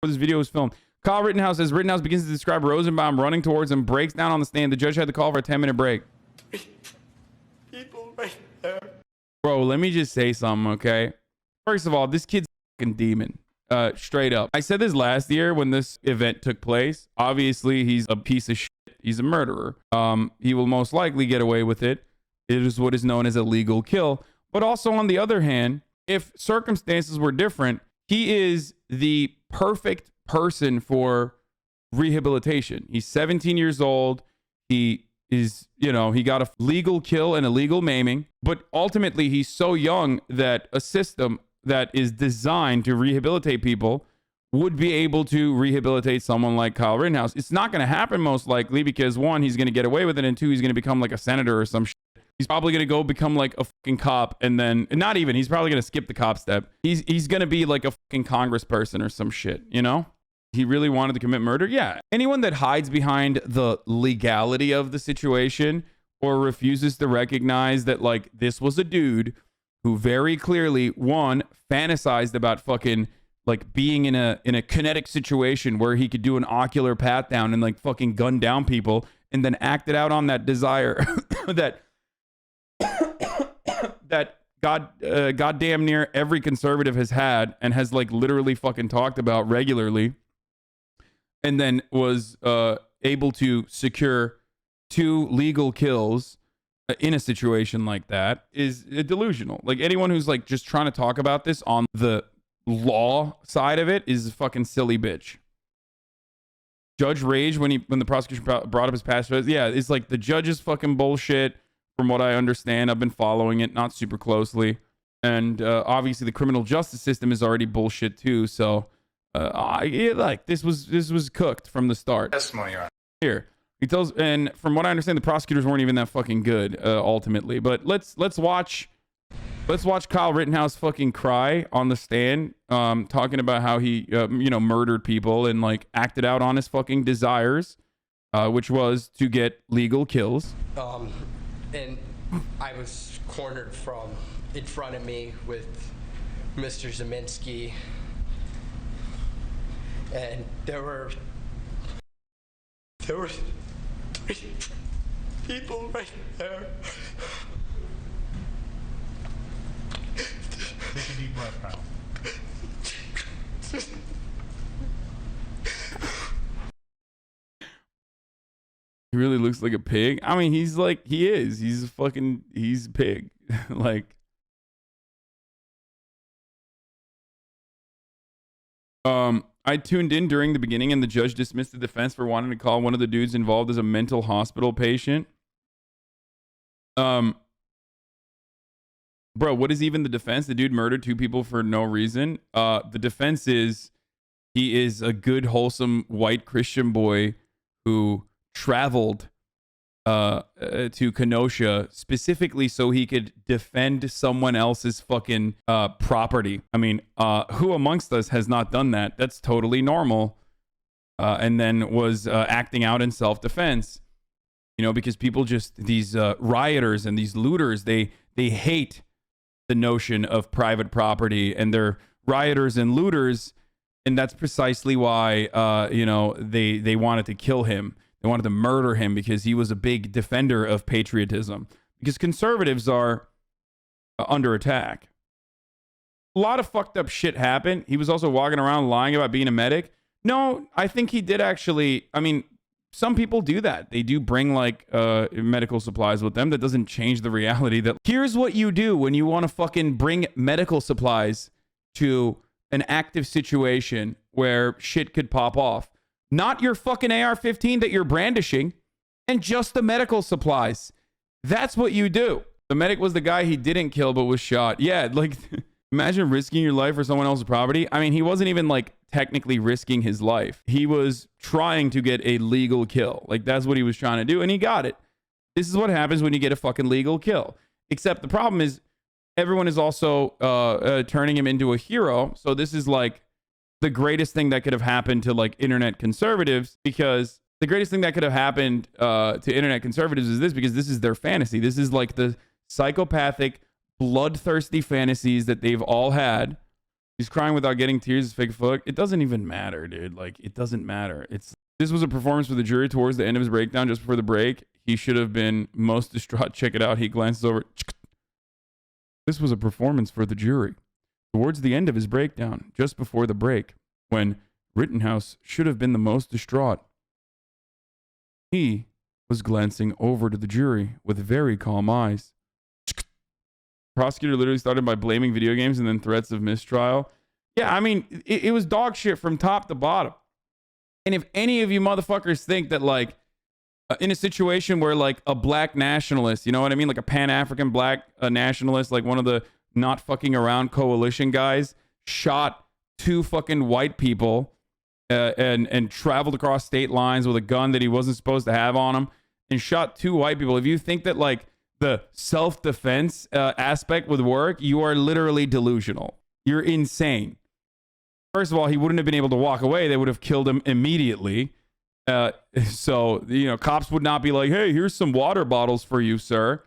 this video was filmed. Kyle Rittenhouse, as Rittenhouse begins to describe Rosenbaum running towards him, breaks down on the stand. The judge had to call for a 10-minute break. People right there. Bro, let me just say something, okay? First of all, this kid's a fucking demon. Straight up. I said this last year when this event took place. Obviously, he's a piece of shit. He's a murderer. He will most likely get away with it. It is what is known as a legal kill. But also, on the other hand, if circumstances were different, he is the perfect person for rehabilitation. He's 17 years old. He is, you know, he got a legal kill and a legal maiming. But ultimately, he's so young that a system that is designed to rehabilitate people would be able to rehabilitate someone like Kyle Rittenhouse. It's not going to happen most likely because one, he's going to get away with it, and two, he's going to become like a senator or some shit. He's probably going to go become like a fucking cop, and then not even, he's probably going to skip the cop step. He's going to be like a fucking congressperson or some shit, you know? He really wanted to commit murder? Yeah. Anyone that hides behind the legality of the situation or refuses to recognize that like this was a dude who very clearly, one, fantasized about fucking like being in a kinetic situation where he could do an ocular pat down and like fucking gun down people, and then acted out on that desire that that goddamn near every conservative has had and has like literally fucking talked about regularly, and then was able to secure 2 legal kills in a situation like that is delusional. Like anyone who's like just trying to talk about this on the law side of it is a fucking silly bitch. Judge Rage, when the prosecution brought up his past, yeah, it's like the judge is fucking bullshit. From what I understand, I've been following it not super closely, and obviously the criminal justice system is already bullshit too. So, like this was cooked from the start. Testimony, Your Honor. Here he tells, and from what I understand, the prosecutors weren't even that fucking good ultimately. But let's watch Kyle Rittenhouse fucking cry on the stand, talking about how he murdered people and like acted out on his fucking desires, which was to get legal kills. And I was cornered from in front of me with Mr. Zeminski, and there were 3 people right there. Take a deep breath, Kyle. He really looks like a pig. I mean, he's a pig. Like, I tuned in during the beginning and the judge dismissed the defense for wanting to call one of the dudes involved as a mental hospital patient. Bro, what is even the defense? The dude murdered 2 people for no reason. The defense is he is a good, wholesome, white Christian boy who traveled to Kenosha specifically so he could defend someone else's fucking property. I mean, who amongst us has not done that? That's totally normal. And then was acting out in self-defense. You know, because people just, these rioters and these looters, they hate the notion of private property, and they're rioters and looters, and that's precisely why they wanted to kill him. They wanted to murder him because he was a big defender of patriotism. Because conservatives are under attack. A lot of fucked up shit happened. He was also walking around lying about being a medic. No, I think he did actually. I mean, some people do that. They do bring like medical supplies with them. That doesn't change the reality that here's what you do when you want to fucking bring medical supplies to an active situation where shit could pop off. Not your fucking AR-15 that you're brandishing, and just the medical supplies. That's what you do. The medic was the guy he didn't kill but was shot. Yeah, like imagine risking your life for someone else's property. I mean, he wasn't even like technically risking his life. He was trying to get a legal kill. Like that's what he was trying to do, and he got it. This is what happens when you get a fucking legal kill. Except the problem is everyone is also turning him into a hero. So this is like the greatest thing that could have happened to like internet conservatives, because the greatest thing that could have happened to internet conservatives is this, because this is their fantasy. This is like the psychopathic, bloodthirsty fantasies that they've all had He's crying without getting tears. His fake fuck. It doesn't even matter, dude. Like, it doesn't matter. This was a performance for the jury towards the end of his breakdown. Just before the break, he should have been most distraught. Check it out. He glances over. This was a performance for the jury towards the end of his breakdown, just before the break, when Rittenhouse should have been the most distraught. He was glancing over to the jury with very calm eyes. Prosecutor literally started by blaming video games and then threats of mistrial. Yeah, I mean, it was dog shit from top to bottom. And if any of you motherfuckers think that, like, in a situation where, like, a black nationalist, you know what I mean? Like a Pan-African black nationalist, like one of the not fucking around coalition guys, shot 2 fucking white people and traveled across state lines with a gun that he wasn't supposed to have on him and shot 2 white people. If you think that, like, the self-defense aspect would work, you are literally delusional. You're insane. First of all, he wouldn't have been able to walk away. They would have killed him immediately. So, you know, cops would not be like, hey, here's some water bottles for you, sir.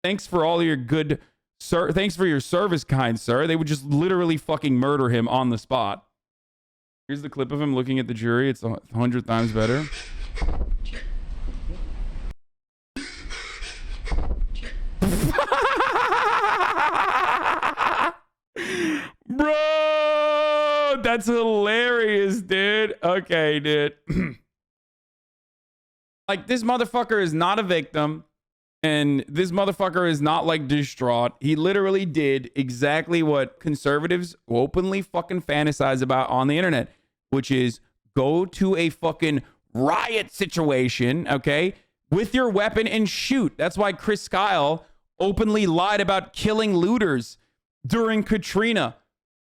Thanks for all your good, sir. Thanks for your service, kind sir. They would just literally fucking murder him on the spot. Here's the clip of him looking at the jury. It's 100 times better. Bro, that's hilarious, dude. Okay, dude. Like, this motherfucker is not a victim, and this motherfucker is not, like, distraught. He literally did exactly what conservatives openly fucking fantasize about on the internet, which is go to a fucking riot situation, okay, with your weapon and shoot. That's why Chris Kyle openly lied about killing looters during Katrina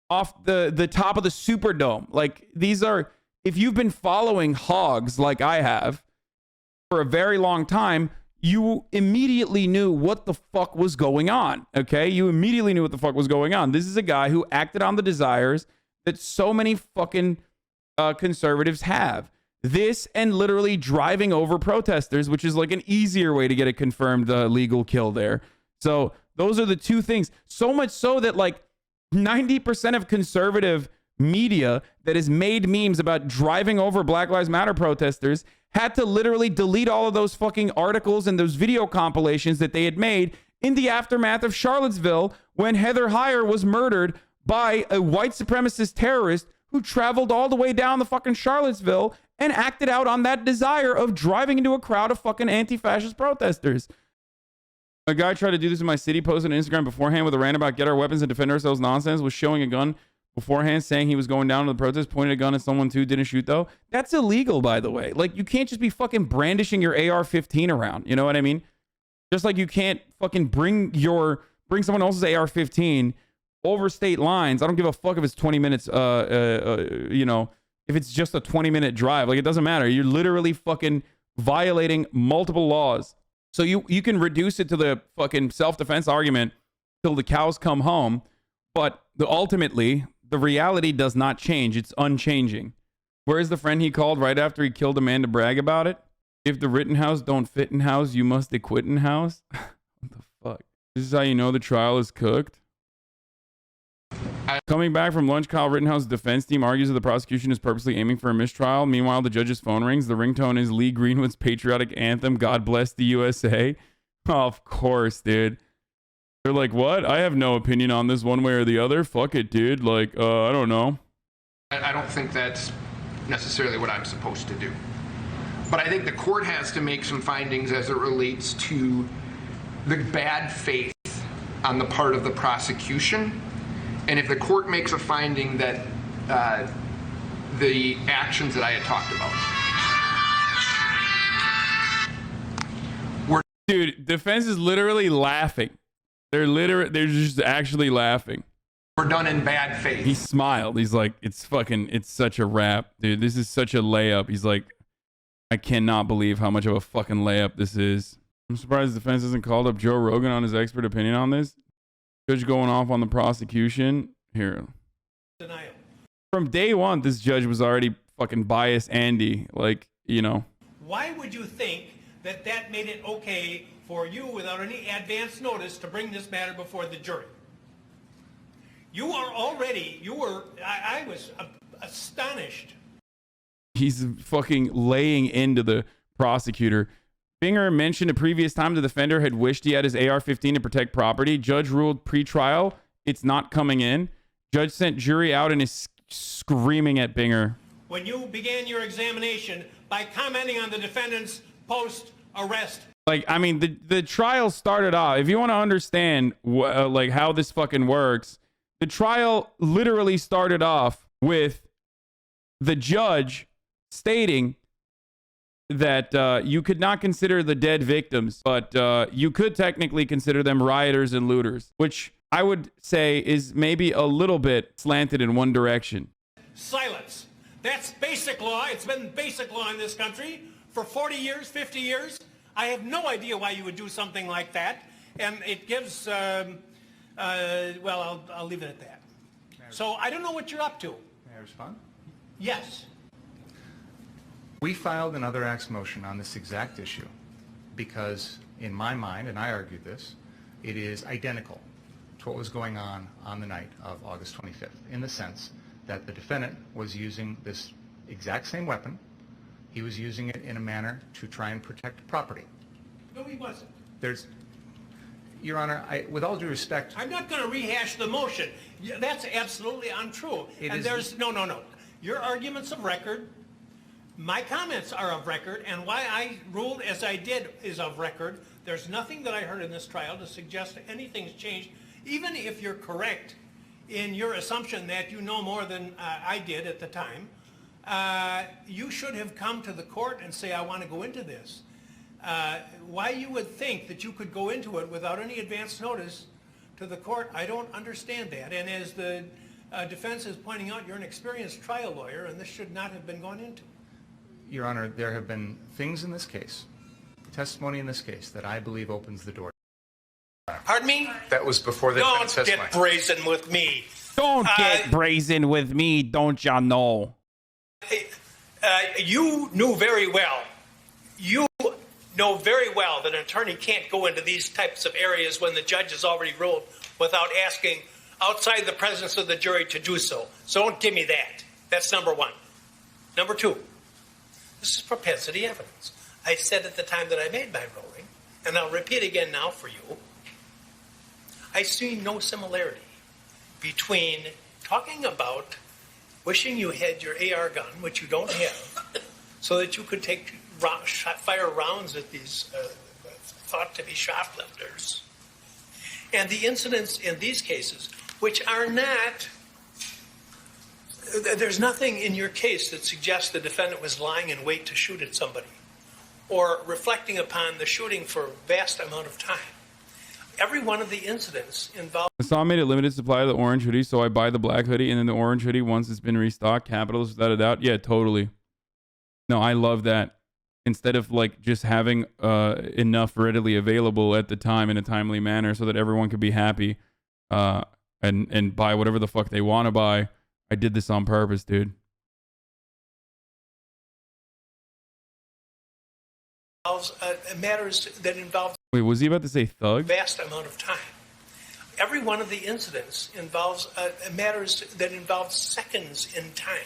off the top of the Superdome. Like, these are, if you've been following hogs like I have for a very long time, you immediately knew what the fuck was going on, okay? You immediately knew what the fuck was going on. This is a guy who acted on the desires that so many fucking conservatives have. This and literally driving over protesters, which is like an easier way to get a confirmed legal kill there. So those are the 2 things. So much so that, like, 90% of conservative media that has made memes about driving over Black Lives Matter protesters had to literally delete all of those fucking articles and those video compilations that they had made in the aftermath of Charlottesville when Heather Heyer was murdered by a white supremacist terrorist who traveled all the way down the fucking Charlottesville and acted out on that desire of driving into a crowd of fucking anti-fascist protesters. A guy tried to do this in my city, posted on Instagram beforehand with a rant about get our weapons and defend ourselves nonsense, was showing a gun beforehand, saying he was going down to the protest, pointed a gun at someone too, didn't shoot though. That's illegal, by the way. Like, you can't just be fucking brandishing your AR-15 around. You know what I mean? Just like you can't fucking bring someone else's AR-15 over state lines. I don't give a fuck if it's 20 minutes, you know, if it's just a 20-minute drive. Like, it doesn't matter. You're literally fucking violating multiple laws. So you can reduce it to the fucking self-defense argument till the cows come home, but ultimately, the reality does not change. It's unchanging. Where's the friend he called right after he killed a man to brag about it? If the Rittenhouse don't fit in house, you must acquit in house. What the fuck? This is how you know the trial is cooked. Coming back from lunch, Kyle Rittenhouse's defense team argues that the prosecution is purposely aiming for a mistrial. Meanwhile, the judge's phone rings. The ringtone is Lee Greenwood's patriotic anthem, God Bless the USA. Oh, of course, dude. They're like, what? I have no opinion on this one way or the other. Fuck it, dude. Like, I don't know. I don't think that's necessarily what I'm supposed to do. But I think the court has to make some findings as it relates to the bad faith on the part of the prosecution. And if the court makes a finding that the actions that I had talked about were... Dude, defense is literally laughing. They're just actually laughing. Were done in bad faith. He smiled. He's like, it's such a wrap, dude. This is such a layup. He's like, I cannot believe how much of a fucking layup this is. I'm surprised the defense hasn't called up Joe Rogan on his expert opinion on this. Judge going off on the prosecution. Here. Denial. From day one, this judge was already fucking biased Andy. Like, you know. Why would you think that that made it okay for you without any advance notice to bring this matter before the jury? I was astonished. He's fucking laying into the prosecutor. Pinger mentioned a previous time the defender had wished he had his AR-15 to protect property. Judge ruled pre-trial it's not coming in. Judge sent jury out and is screaming at Pinger. When you began your examination by commenting on the defendant's post-arrest. Like, I mean, the trial started off. If you want to understand like how this fucking works, the trial literally started off with the judge stating that you could not consider the dead victims, but you could technically consider them rioters and looters, which I would say is maybe a little bit slanted in one direction. Silence. That's basic law. It's been basic law in this country for 40 years, 50 years. I have no idea why you would do something like that. And it gives, well, I'll leave it at that. So I don't know what you're up to. May I respond? Yes. We filed another acts motion on this exact issue because, in my mind, and I argued this, it is identical to what was going on the night of August 25th, in the sense that the defendant was using this exact same weapon. He was using it in a manner to try and protect property. No, he wasn't. Your Honor, with all due respect... I'm not going to rehash the motion. That's absolutely untrue. No. Your argument's of record. My comments are of record, and why I ruled as I did is of record. There's nothing that I heard in this trial to suggest anything's changed. Even if you're correct in your assumption that you know more than I did at the time, you should have come to the court and say, I want to go into this. Why you would think that you could go into it without any advance notice to the court, I don't understand that. And as the defense is pointing out, you're an experienced trial lawyer, and this should not have been gone into. Your Honor, there have been things in this case, testimony in this case, that I believe opens the door. Pardon me? That was before the defense Don't testimony. get brazen with me. Don't get brazen with me, don't ya know? You knew very well. You know very well that an attorney can't go into these types of areas when the judge has already ruled without asking outside the presence of the jury to do so. So don't give me that. That's number one. Number two, this is propensity evidence. I said at the time that I made my ruling, and I'll repeat again now for you, I see no similarity between talking about wishing you had your AR gun, which you don't have, so that you could fire rounds at these thought to be shoplifters, and the incidents in these cases, which are not, there's nothing in your case that suggests the defendant was lying in wait to shoot at somebody or reflecting upon the shooting for a vast amount of time. Every one of the incidents involved. Hasan made a limited supply of the orange hoodie, so I buy the black hoodie and then the orange hoodie once it's been restocked. Capitals, without a doubt. Yeah, totally. No, I love that. Instead of like just having enough readily available at the time in a timely manner so that everyone could be happy and buy whatever the fuck they want to buy. I did this on purpose, dude. Matters that involve. Wait, was he about to say thug? Vast amount of time. Every one of the incidents involves matters that involve seconds in time.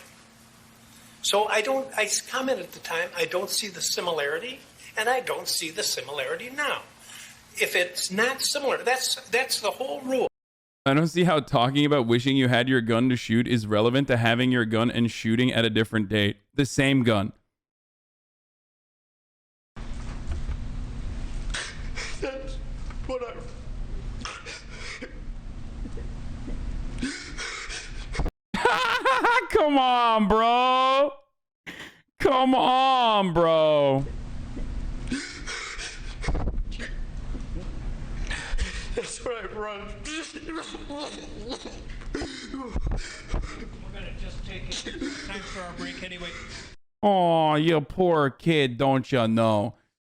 So I commented at the time, I don't see the similarity, and I don't see the similarity now. If it's not similar, that's the whole rule. I don't see how talking about wishing you had your gun to shoot is relevant to having your gun and shooting at a different date. The same gun. That's what I... Come on, bro. Come on, bro. That's what I run. We're gonna just take it. Time for our break anyway. Oh, you poor kid, don't you know?